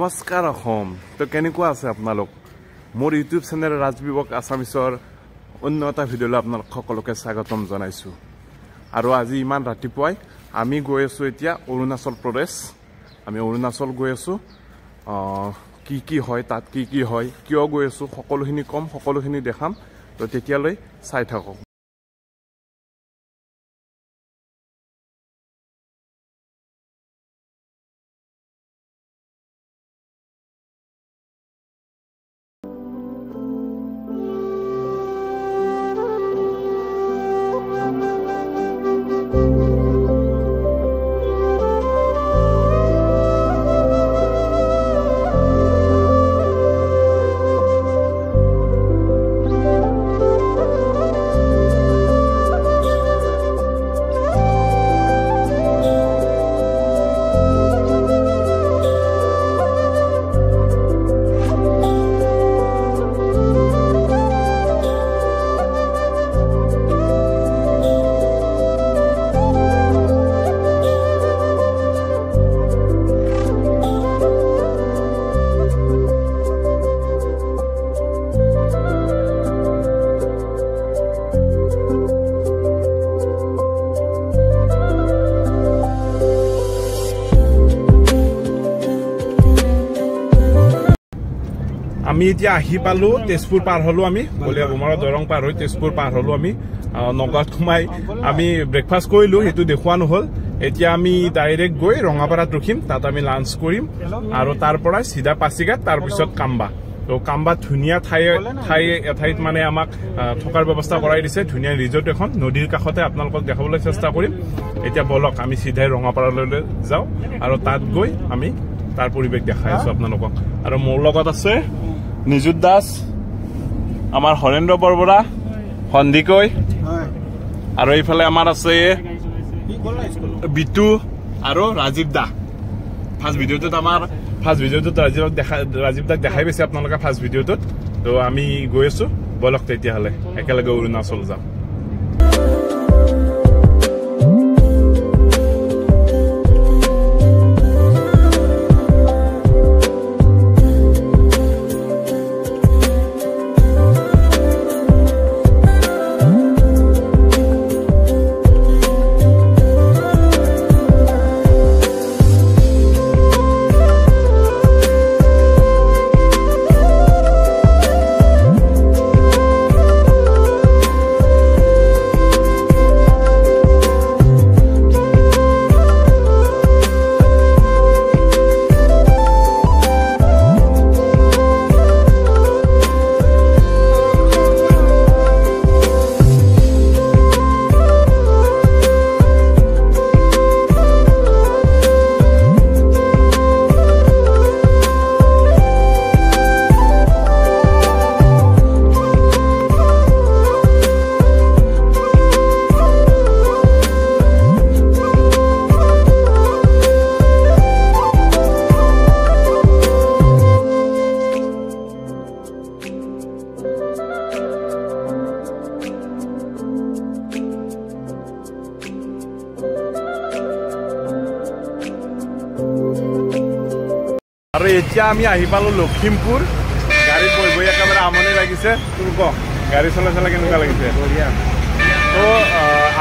নমস্কাৰ অসম তো কেনেকুৱা আছে আপোনালোক মোৰ ইউটিউব চেনেল ৰাজবিবক আছামিছৰ অন্য এটা ভিডিঅ'লৈ আপোনালোক সকলোকে স্বাগতম জনাইছোঁ আৰু আজি ইমান ৰাতিপুৱাই আমি গৈ আছোঁ এতিয়া অৰুণাচল প্ৰদেশ আমি অৰুণাচল গৈ আছোঁ কি হয় তাত কি হয় কিয় গৈ আছোঁ সকলোখিনি কম সকলোখিনি দেখাম তো তেতিয়ালৈ চাই থাকক আমি এতিয়া আহি পালো তেজপুৰ পাৰ হলো আমি বলিয়া গুমাৰৰ দৰং পাৰ হৈ তেজপুৰ পাৰ হলো আমি নগাঁৱত সোমাই আমি ব্ৰেকফাষ্ট কৰিলো হেতু দেখুৱা নহল এতিয়া আমি ডাইৰেক্ট গৈ ৰঙাপাৰাত ৰখিম তাত আমি লাঞ্চ কৰিম আৰু তাৰ পৰা সিধা পাছিঘাট তাৰ পিছত কাম্বা তো কাম্বা ধুনিয়া ঠাইত মানে আমাক থকাৰ ব্যৱস্থা কৰাই দিছে ধুনিয়া ৰিজৰ্ট এখন নদীৰ কাষতে আপোনালোকক দেখাবলৈ চেষ্টা কৰিম এতিয়া বলক আমি সিধাই ৰঙাপাৰালৈ যাওঁ আৰু তাত গৈ আমি তাৰ পৰিৱেশ দেখাই আছো আপোনালোকক আৰু মোৰ লগত আছে নিযুত দাস আমাৰ হৰেন্দ্ৰ বৰবৰা সন্দিকৈ আৰু এইফালে আমাৰ আছে বিটু আৰু ৰাজীৱ দা ফাৰ্ষ্ট ভিডিঅ'টোত ৰাজীৱ দাক দেখাই পাইছে আপোনালোকে ফাৰ্ষ্ট ভিডিঅ'টোত তো আমি গৈ আছো বলক তেতিয়াহ'লে একেলগে অৰুণাচল যাম আৰু এতিয়া আমি আহি পালো লখিমপুৰ গাড়ীত বহি একেবাৰে আমনি লাগিছে তোৰ ক গাড়ী চলাই কেনেকুৱা লাগিছে তো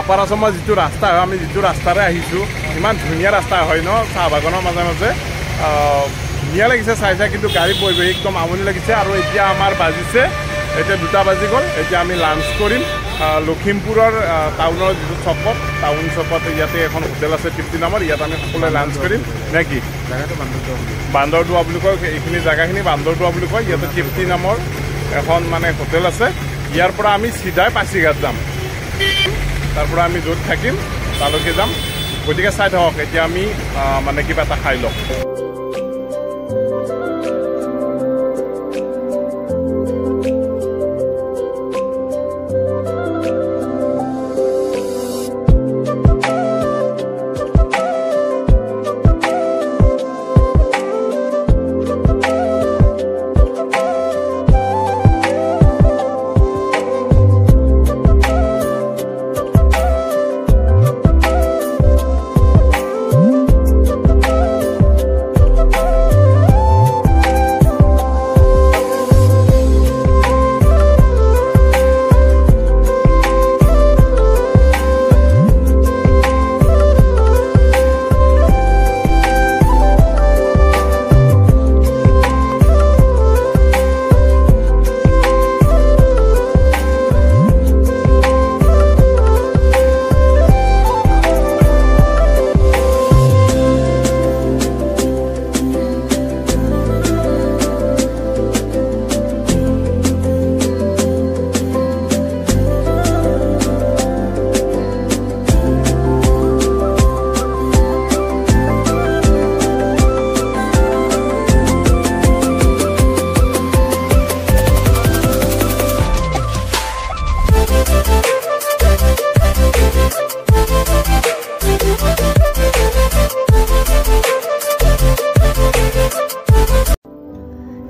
আপাৰ আছামৰ যিটো ৰাস্তা হয় আমি যিটো ৰাস্তাৰে আহিছোঁ ইমান ধুনীয়া ৰাস্তা হয় ন চাহ বাগানৰ মাজে মাজে ধুনীয়া লাগিছে চাই কিন্তু গাড়ীত বহি একদম আমনি লাগিছে আৰু এতিয়া আমাৰ বাজিছে এতিয়া 2টা বাজি গ'ল এতিয়া আমি লাঞ্চ কৰিম লখিমপুৰৰ টাউনৰ যিটো চকত টাউন চকত ইয়াতে এখন হোটেল আছে তৃপ্তি নামৰ ইয়াত আমি সকলোৱে লাঞ্চ কৰিম নে কি জাগাটো বান্দৰদোৱা বুলি কয় এইখিনি জাগাখিনি বান্দৰদোৱা বুলি কয় ইয়াতে তৃপ্তি নামৰ এখন মানে হোটেল আছে ইয়াৰ পৰা আমি সিধাই পাছিঘাট যাম তাৰ পৰা আমি য'ত থাকিম তালৈকে যাম গতিকে চাই থাকক এতিয়া আমি মানে কিবা এটা খাই লওঁ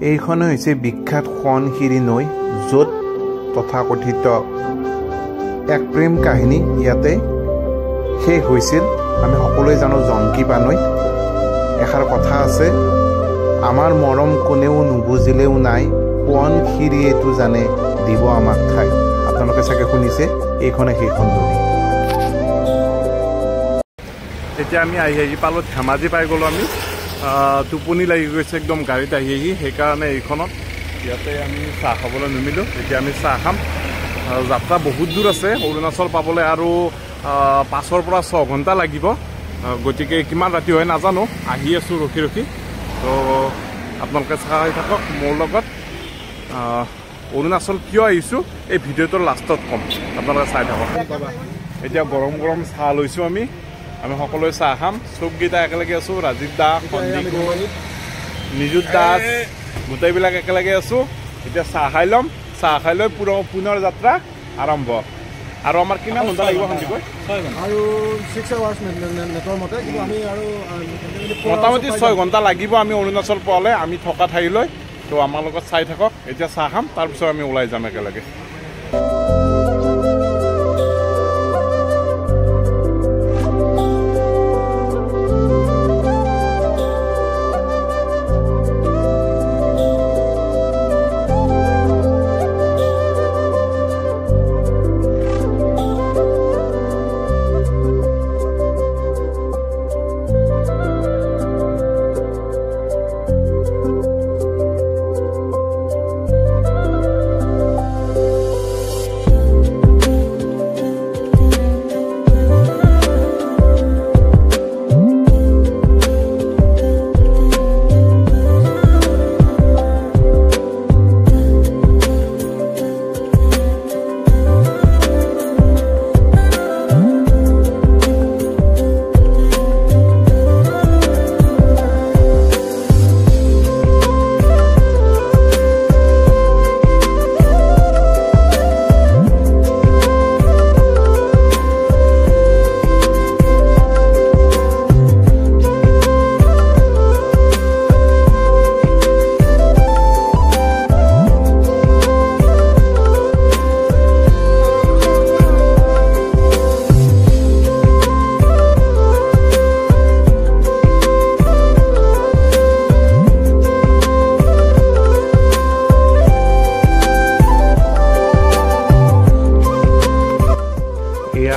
এইখন হৈছে বিখ্যাত সোৱণশিৰি নৈ, য'ত তথাকথিত এক প্ৰেম কাহিনী ইয়াতে শেষ হৈছিল। আমি সকলোৱে জানো জংকিপা নৈ। এষাৰ কথা আছে, আমাৰ মৰম কোনেও নুবুজিলেও নাই, সোৱণশিৰিয়েতো জানে দিব আমাক ঠাই। আপোনালোকে চাগে শুনিছে, এইখনে সেইখন নদী। এতিয়া আমি আহি পালোঁ ধেমাজি পাই গ'লোঁ। আমি টোপনি লাগি গৈছে একদম গাড়ীত আহি সেইকাৰণে এইখনত ইয়াতে আমি চাহ খাবলৈ নিমিলোঁ। এতিয়া আমি চাহ খাম। যাত্ৰা বহুত দূৰ আছে অৰুণাচল পাবলৈ, আৰু 5 পৰা 6 ঘণ্টা লাগিব। গতিকে কিমান ৰাতি হয় নাজানো, আহি আছোঁ ৰখি ৰখি। তো আপোনালোকে চাই থাকক মোৰ লগত। অৰুণাচল কিয় আহিছোঁ এই ভিডিঅ'টোৰ লাষ্টত ক'ম, আপোনালোকে চাই থাকক। এতিয়া গৰম গৰম চাহ লৈছোঁ আমি সকলোৱে চাহ খাম। চবকেইটা একেলগে আছোঁ, ৰাজীৱ দা, সন্দীপ, নিজুত দাস, গোটেইবিলাক একেলগে আছোঁ। এতিয়া চাহ খাই ল'ম। চাহ খাই লৈ পুনৰ যাত্ৰা আৰম্ভ। আৰু আমাৰ কিমান ঘণ্টা লাগিব সন্দীপ? মোটামুটি 6 ঘণ্টা লাগিব আমি অৰুণাচল পোৱালৈ, আমি থকা ঠাইলৈ। তো আমাৰ লগত চাই থাকক। এতিয়া চাহ খাম, তাৰপিছত আমি ওলাই যাম একেলগে।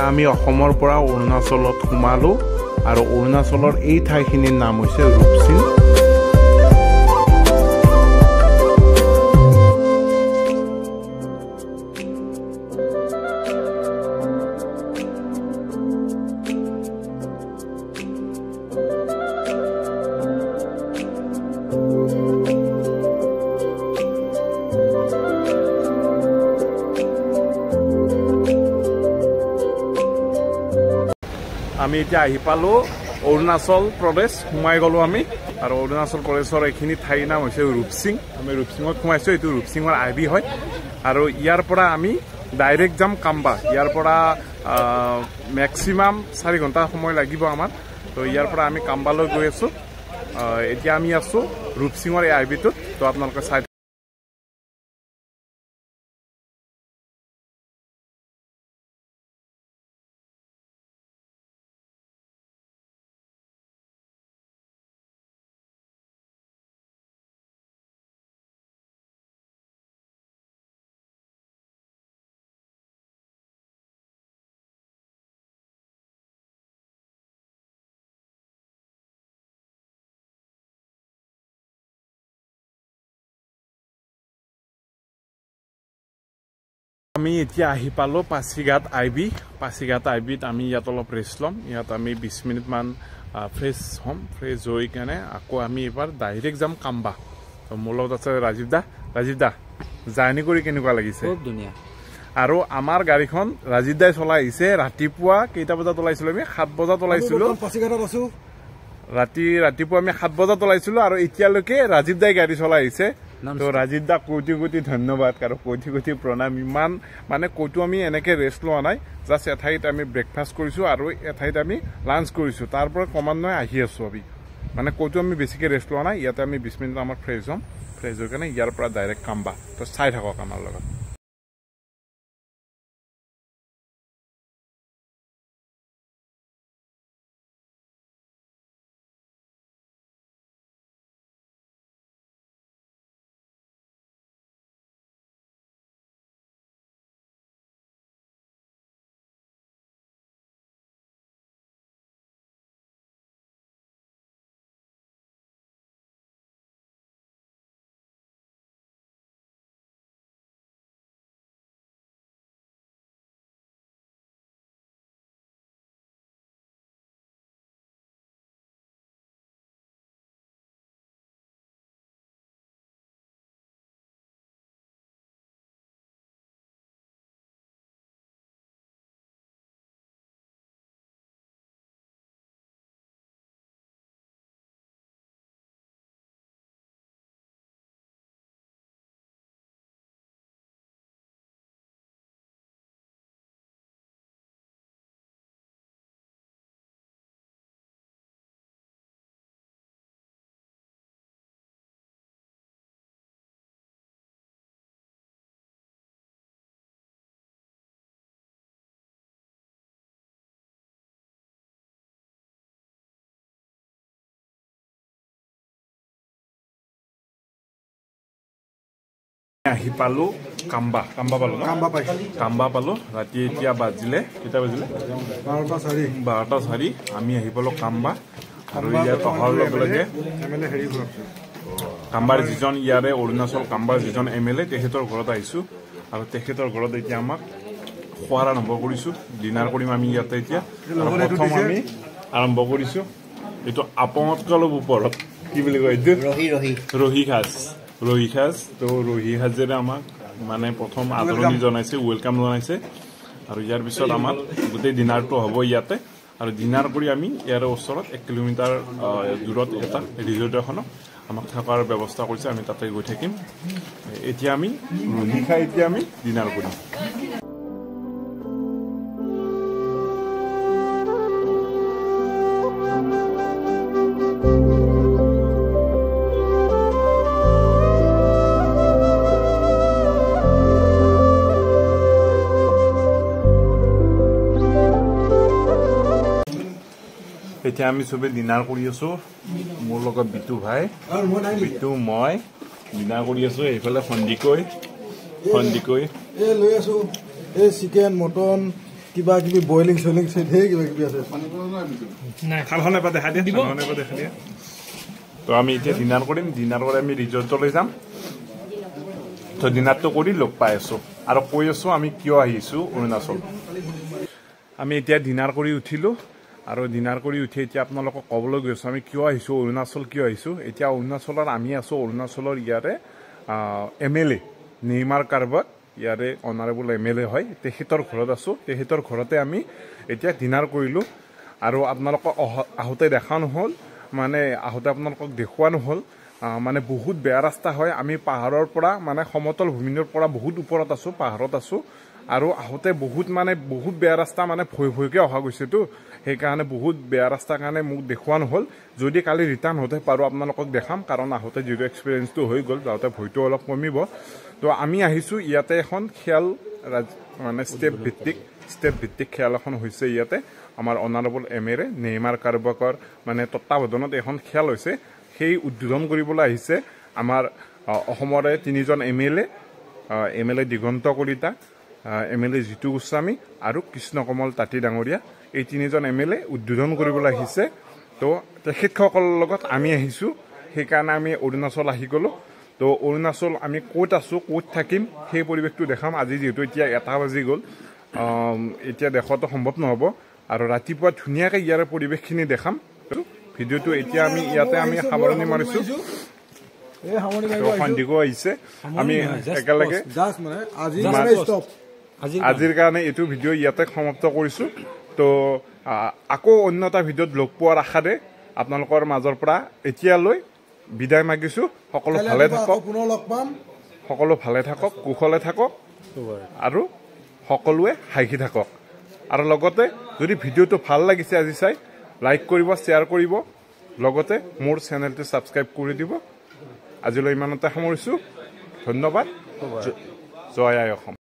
আমি অসমৰ পৰা অৰুণাচলত সোমালোঁ, আৰু অৰুণাচলৰ এই ঠাইখিনিৰ নাম হৈছে ৰূপসিং। আমি এতিয়া আহি পালোঁ অৰুণাচল প্ৰদেশ, সোমাই গ'লোঁ আমি। আৰু অৰুণাচল প্ৰদেশৰ এইখিনি ঠাইৰ নাম হৈছে ৰূপসিং। আমি ৰূপসিঙত সোমাইছোঁ। এইটো ৰূপসিঙৰ আইবি হয়। আৰু ইয়াৰ পৰা আমি ডাইৰেক্ট যাম কাম্বা। ইয়াৰ পৰা মেক্সিমাম 4 ঘণ্টা সময় লাগিব আমাৰ। তো ইয়াৰ পৰা আমি কাম্বালৈ গৈ আছোঁ। এতিয়া আমি আছোঁ ৰূপসিঙৰ এই আইবিটোত। তো আপোনালোকে চাই আমি এতিয়া আহি পালোঁ পাছিঘাট আইবি। পাছিঘাট আইবিত আমি ইয়াত অলপ ৰেষ্ট ল'ম। ইয়াত আমি 20 মিনিটমান ফ্ৰেছ হ'ম। ফ্ৰেছ হৈ কেনে আকৌ আমি এবাৰ ডাইৰেক্ট যাম কাম্বা। তো মোৰ লগত আছে ৰাজীৱ দা। ৰাজীৱ দা, জাৰ্ণি কৰি কেনেকুৱা লাগিছে? খুব ধুনীয়া। আৰু আমাৰ গাড়ীখন ৰাজীৱ দাই চলাই আহিছে। ৰাতিপুৱা কেইটা বজাত ওলাইছিলোঁ আমি? 7 বজাত ওলাইছিলোঁ। ৰাতিপুৱা আমি 7 বজাত ওলাইছিলোঁ, আৰু এতিয়ালৈকে ৰাজীৱ দাই গাড়ী চলাই আহিছে। তো ৰাজীৱ দা কোটি কোটি ধন্যবাদ আৰু কোটি কোটি প্ৰণাম। ইমান মানে ক'তো আমি এনেকৈ ৰেষ্ট লোৱা নাই। জাষ্ট এঠাইত আমি ব্ৰেকফাষ্ট কৰিছোঁ আৰু এঠাইত আমি লাঞ্চ কৰিছোঁ। তাৰ পৰা ক্ৰমান্বয়ে আহি আছোঁ আমি, মানে ক'তো আমি বেছিকৈ ৰেষ্ট লোৱা নাই। ইয়াতে আমি 20 মিনিট আমাৰ ফ্ৰেছ হ'ম। তো সেইটোৰ কাৰণে ইয়াৰ পৰা ডাইৰেক্ট কাম্বা তো চাই থাকক আমাৰ লগত আহি পালো কাম্বা পালো কাম্বা পালো ৰাতি এতিয়া বাজিলে কেইটা বাজিলে 12:04 আমি আহি পালো কাম্বা আৰু ইয়াত অহাৰ লগে লগে কাম্বাৰ যিজন ইয়াৰে অৰুণাচল কাম্বাৰ যিজন MLA তেখেতৰ ঘৰত আহিছো আৰু তেখেতৰ ঘৰত এতিয়া আমাক খোৱাৰ আৰম্ভ কৰিছো ডিনাৰ কৰিম আমি ইয়াতে এতিয়া প্ৰথম আমি আৰম্ভ কৰিছো এইটো আপঙতকৈ অলপ ওপৰত কি বুলি কয় এইটো ৰহি খাজ তো ৰহি খাজেৰে আমাক মানে প্ৰথম আদৰণি জনাইছে ৱেলকাম জনাইছে আৰু ইয়াৰ পিছত আমাৰ গোটেই ডিনাৰটো হ'ব ইয়াতে আৰু ডিনাৰ কৰি আমি ইয়াৰ ওচৰত 1 কিলোমিটাৰ দূৰত এটা ৰিজৰ্ট এখনত আমাক থকাৰ ব্যৱস্থা কৰিছে আমি তাতে গৈ থাকিম এতিয়া আমি ৰহি খাই এতিয়া আমি ডিনাৰ কৰিম এতিয়া আমি সবে ডিনাৰ কৰি আছো মোৰ লগত বিটু ভাই বিটু মই ডিনাৰ কৰি আছো এইফালে সন্দিকৈ এ লৈ আছো এ চিকেন মটন কিবা কিবি বইলিং চইলিং সেধে কিবা কিবি আছে নাই খালখনে পা দেখা দিয়া তো আমি এতিয়া ডিনাৰ কৰিম ডিনাৰ কৰি আমি ৰিজৰ্টলৈ যাম তো ডিনাৰটো কৰি লগ পাই আছো আৰু কৈ আছো আমি কিয় আহিছো অৰুণাচল আমি এতিয়া ডিনাৰ কৰি উঠিলো আৰু ডিনাৰ কৰি উঠি এতিয়া আপোনালোকক ক'বলৈ গৈছো আমি কিয় আহিছো অৰুণাচল কিয় আহিছো এতিয়া অৰুণাচলৰ আমি আছো অৰুণাচলৰ ইয়াৰে MLA নেইমাৰ কাৰবাক ইয়াৰে অনাৰেবল MLA হয় তেখেতৰ ঘৰত আছো তেখেতৰ ঘৰতে আমি এতিয়া ডিনাৰ কৰিলো আৰু আপোনালোকক আহোতে দেখা নহল মানে আহোতে আপোনালোকক দেখুৱা নহল মানে বহুত বেয়া ৰাস্তা হয় আমি পাহাৰৰ পৰা মানে সমতল ভূমিৰ পৰা বহুত ওপৰত আছো পাহাৰত আছো আৰু আহোতে বহুত বেয়া ৰাস্তা মানে ভয়কে অহা গৈছেতো সেইকাৰণে বহুত বেয়া ৰাস্তাৰ কাৰণে মোক দেখুৱা নহল যদি কালি ৰিটাৰ্ণ হতে পাৰো আপোনালোকক দেখাম কাৰণ আহোতে যিটো এক্সপেৰিয়েন্সটো হৈ গল যাওঁতে ভয়টো অলপ কমিব তো আমি আহিছো ইয়াতে এখন খেল মানে ষ্টেপ ভিত্তিক খেল এখন হৈছে ইয়াতে আমাৰ অনাৰেবল MLA নেইমাৰ কাৰবাকৰ মানে তত্ত্বাৱধানত এখন খেল হৈছে সেই উদ্বোধন কৰিবলৈ আহিছে আমাৰ অসমৰে 3জন MLA দিগন্ত কলিতা MLA জিতু গোস্বামী আৰু কৃষ্ণ কমল তাঁতী ডাঙৰীয়া এই 3জন MLA উদ্বোধন কৰিবলৈ আহিছে তো তেখেতসকলৰ লগত আমি আহিছো সেইকাৰণে আমি অৰুণাচল আহি গলো তো অৰুণাচল আমি ক'ত আছো ক'ত থাকিম সেই পৰিৱেশটো দেখাম আজি যেহেতু এতিয়া 1 বাজি গ'ল এতিয়া দেখাটো সম্ভৱ নহব আৰু ৰাতিপুৱা ধুনীয়াকৈ ইয়াৰ পৰিৱেশখিনি দেখাম ভিডিঅ'টো এতিয়া আমি ইয়াতে আমি সামৰণি মাৰিছো এই সামৰণি সন্ধিগো আহিছে আমি একেলগে জাস্ট মানে আজিৰ কাৰণে এইটো ভিডিঅ' ইয়াতে সমাপ্ত কৰিছো তো আকৌ অন্য এটা ভিডিঅ'ত লগ পোৱাৰ আশাৰে আপোনালোকৰ মাজৰ পৰা এতিয়ালৈ বিদায় মাগিছো সকলো ভালে থাকক পুনৰ লগ পাম সকলো ভালে থাকক কুশলে থাকক আৰু সকলোৱে হাঁহি থাকক আৰু লগতে যদি ভিডিঅ'টো ভাল লাগিছে আজি চাই লাইক কৰিব শ্বেয়াৰ কৰিব লগতে মোৰ চেনেলটো সাবস্ক্ৰাইব কৰি দিব আজিলৈ ইমানতে সামৰিছোঁ ধন্যবাদ জয় আই অসম